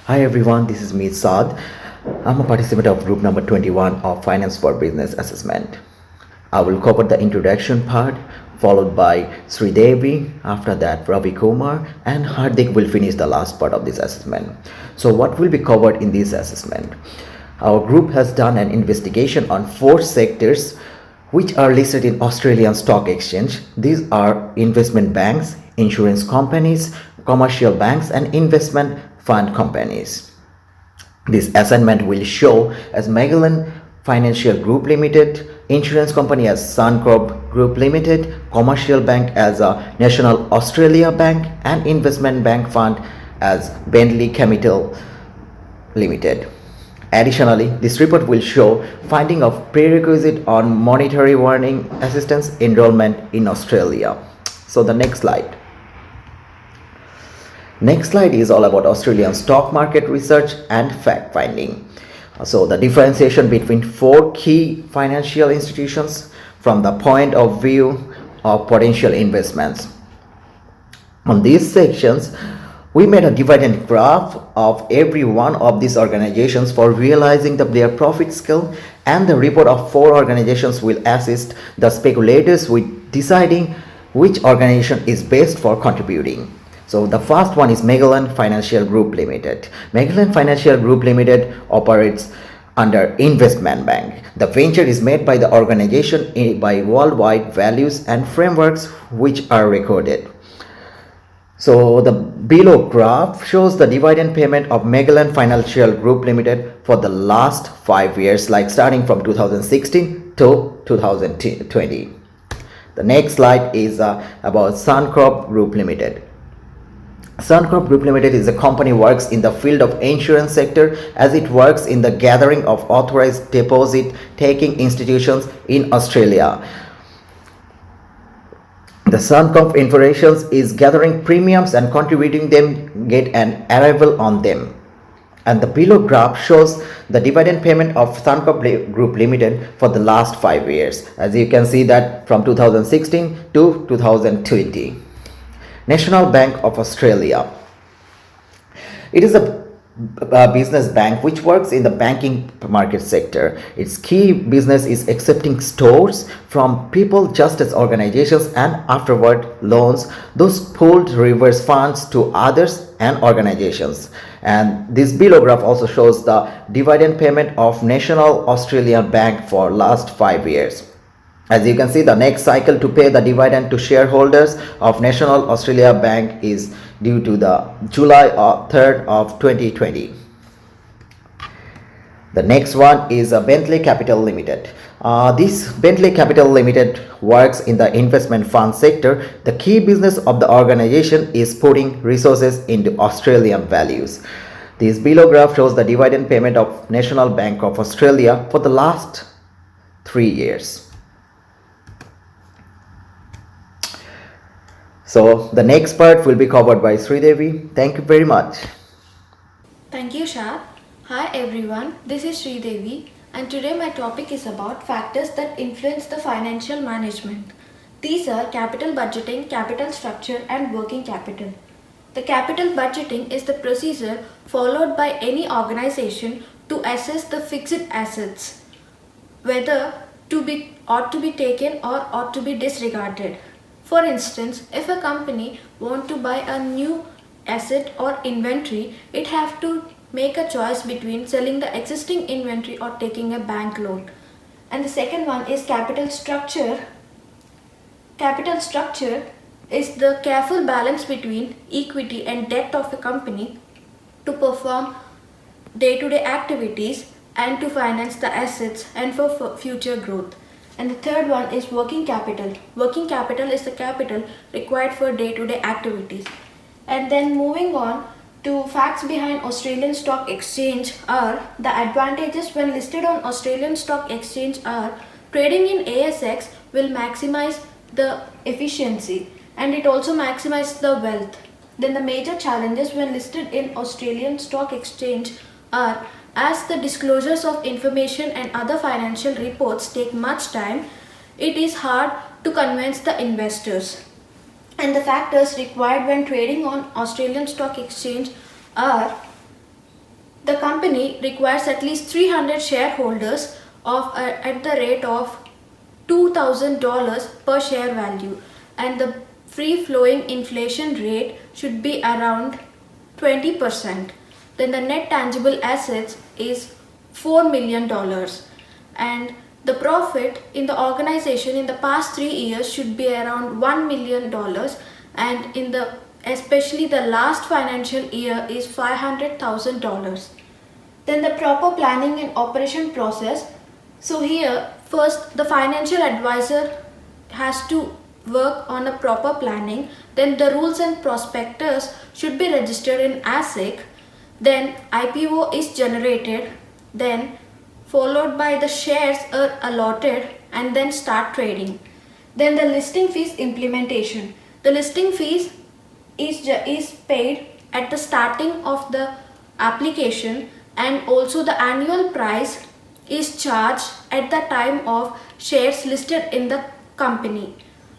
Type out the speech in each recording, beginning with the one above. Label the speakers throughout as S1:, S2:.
S1: Hi everyone, this is me Saad. I'm a participant of group number 21 of Finance for Business Assessment. I will cover the introduction part followed by Sridevi, after that Ravikumar and Hardik will finish the last part of this assessment. So what will be covered in this assessment? Our group has done an investigation on 4 sectors which are listed in Australian Stock Exchange. These are investment banks, insurance companies, commercial banks and investment fund companies. This assignment will show as Magellan Financial Group Limited, insurance company as Suncorp Group Limited, commercial bank as a National Australia Bank and investment bank fund as Bentley Capital Limited. Additionally, this report will show finding of prerequisite on monetary warning assistance enrollment in Australia. So the next slide. Next slide is all about Australian stock market research and fact finding. So the differentiation between 4 key financial institutions from the point of view of potential investments. On these sections, we made a dividend graph of every one of these organizations for realizing their profit scale, and the report of 4 organizations will assist the speculators with deciding which organization is best for contributing. So the first one is Magellan Financial Group Limited. Magellan Financial Group Limited operates under investment bank. The venture is made by the organization by worldwide values and frameworks which are recorded. So the below graph shows the dividend payment of Magellan Financial Group Limited for the last 5 years, like starting from 2016 to 2020. The next slide is about Suncorp Group Limited. Suncorp Group Limited is a company works in the field of insurance sector, as it works in the gathering of authorized deposit taking institutions in Australia. The Suncorp Informations is gathering premiums and contributing them get an arrival on them. And the below graph shows the dividend payment of Suncorp Group Limited for the last 5 years. As you can see that from 2016 to 2020. National Bank of Australia. It is a business bank which works in the banking market sector. Its key business is accepting stores from people just as organizations and afterward loans those pooled reverse funds to others and organizations. And this below graph also shows the dividend payment of National Australian Bank for last 5 years. As you can see, the next cycle to pay the dividend to shareholders of National Australia Bank is due to the July 3rd of 2020. The next one is Bentley Capital Limited. This Bentley Capital Limited works in the investment fund sector. The key business of the organization is putting resources into Australian values. This below graph shows the dividend payment of National Bank of Australia for the last 3 years. So the next part will be covered by Sridevi. Thank you very much.
S2: Thank you, Saad. Hi everyone, this is Sridevi and today my topic is about factors that influence the financial management. These are capital budgeting, capital structure and working capital. The capital budgeting is the procedure followed by any organization to assess the fixed assets, whether ought to be taken or ought to be disregarded. For instance, if a company wants to buy a new asset or inventory, it has to make a choice between selling the existing inventory or taking a bank loan. And the second one is capital structure. Capital structure is the careful balance between equity and debt of a company to perform day-to-day activities and to finance the assets and for future growth. And the third one is working capital. Working capital is the capital required for day-to-day activities. And then moving on to facts behind Australian Stock Exchange are the advantages when listed on Australian Stock Exchange are trading in ASX will maximize the efficiency and it also maximizes the wealth. Then the major challenges when listed in Australian Stock Exchange are as the disclosures of information and other financial reports take much time, it is hard to convince the investors. And the factors required when trading on Australian Stock Exchange are The company requires at least 300 shareholders at the rate of $2,000 per share value, and the free flowing inflation rate should be around 20%. Then the net tangible assets is $4 million, and the profit in the organization in the past 3 years should be around $1 million, and in the especially the last financial year is $500,000. Then the proper planning and operation process. So here first the financial advisor has to work on a proper planning. Then the rules and prospectus should be registered in ASIC. Then IPO is generated. Then followed by the shares are allotted and then start trading. Then the listing fees implementation. The listing fees is paid at the starting of the application, and also the annual price is charged at the time of shares listed in the company.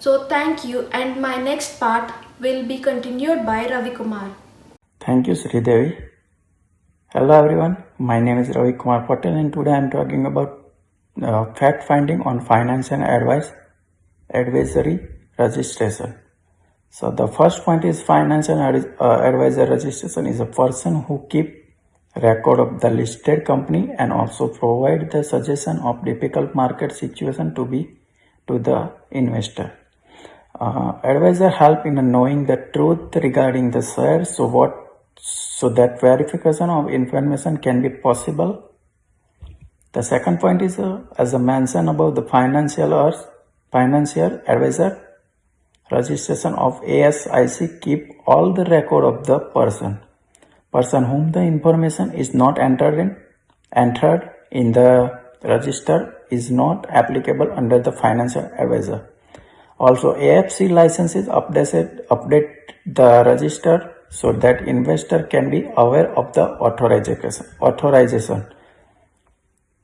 S2: So thank you, and my next part will be continued by Ravikumar.
S3: Thank you, Sridevi. Hello, everyone. My name is Ravikumar Patel, and today I am talking about fact finding on finance and advisory registration. So, the first point is finance and advisor registration is a person who keep record of the listed company and also provide the suggestion of difficult market situation to the investor. Advisor help in knowing the truth regarding the share, so that verification of information can be possible. The second point is, as I mentioned about the financial advisor registration of ASIC keep all the record of the person whom the information is not entered in the register is not applicable under the financial advisor. Also, AFC licenses update the register so that investor can be aware of the authorization.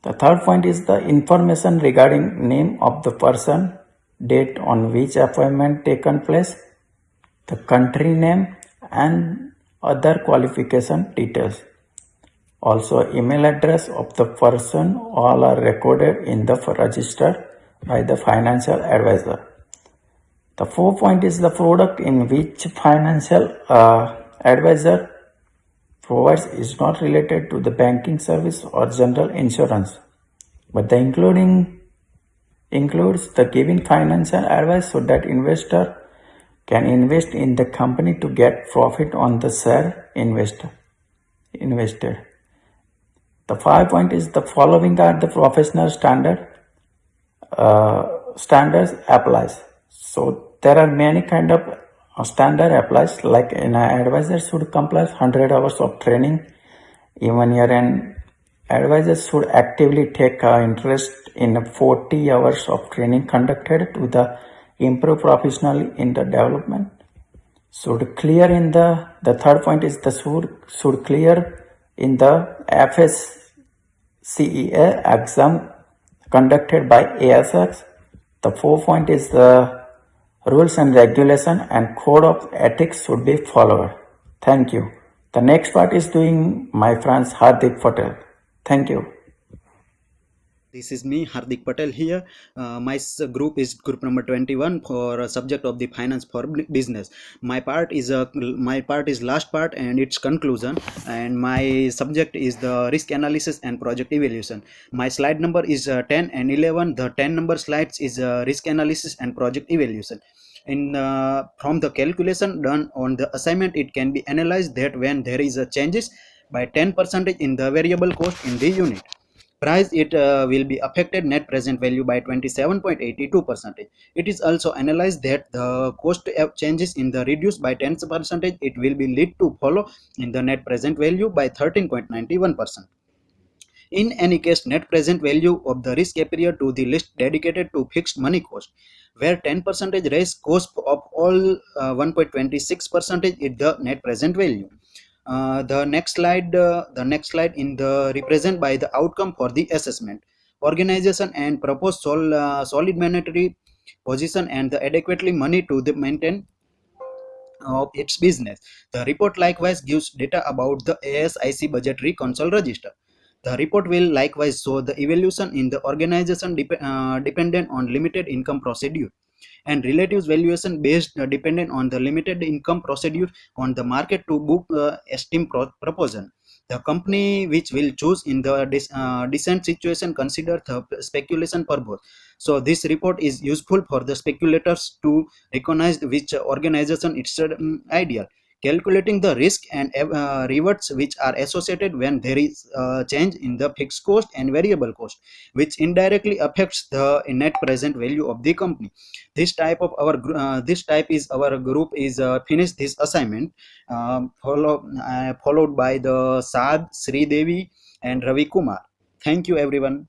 S3: The third point is the information regarding name of the person, date on which appointment taken place, the country name, and other qualification details. Also, email address of the person all are recorded in the register by the financial advisor. The fourth point is the product in which financial advisor provides is not related to the banking service or general insurance, but the includes the giving financial advice so that investor can invest in the company to get profit on the share invested. The 5 point is the following are the professional standards applies. So there are many kind of standard applies, like an advisor should comply 100 hours of training in 1 year, and advisors should actively take interest in 40 hours of training conducted to the improve professionally in the development. Should clear in the third point is the should clear in the FSCEA exam conducted by ASX. The 4 point is the rules and regulation and code of ethics should be followed. Thank you. The next part is doing my friend Hardik Patel. Thank you.
S4: This is me, Hardik Patel here. Group is group number 21 for a subject of the finance for business. My part is last part and its conclusion, and my subject is the risk analysis and project evaluation. My slide number is 10 and 11. The 10 number slides is risk analysis and project evaluation. From the calculation done on the assignment, it can be analyzed that when there is a changes by 10% in the variable cost in the unit price, it will be affected net present value by 27.82%. It is also analyzed that the cost of changes in the reduced by 10%, it will be lead to follow in the net present value by 13.91%. In any case, net present value of the risk appear to the list dedicated to fixed money cost, where 10% raise cost of all 1.26% is the net present value. The next slide in the represent by the outcome for the assessment, organization and propose solid monetary position and the adequately money to the maintain of its business. The report likewise gives data about the ASIC budgetary console register. The report will likewise show the evolution in the organization dependent on limited income procedure and relative valuation based dependent on the limited income procedure on the market to book esteem proposal. The company which will choose in the decent situation consider the speculation purpose. So this report is useful for the speculators to recognize which organization it's ideal. Calculating the risk and rewards which are associated when there is change in the fixed cost and variable cost, which indirectly affects the net present value of the company. This type is our group is finished this assignment, followed by the Saad, Sridevi, and Ravikumar. Thank you, everyone.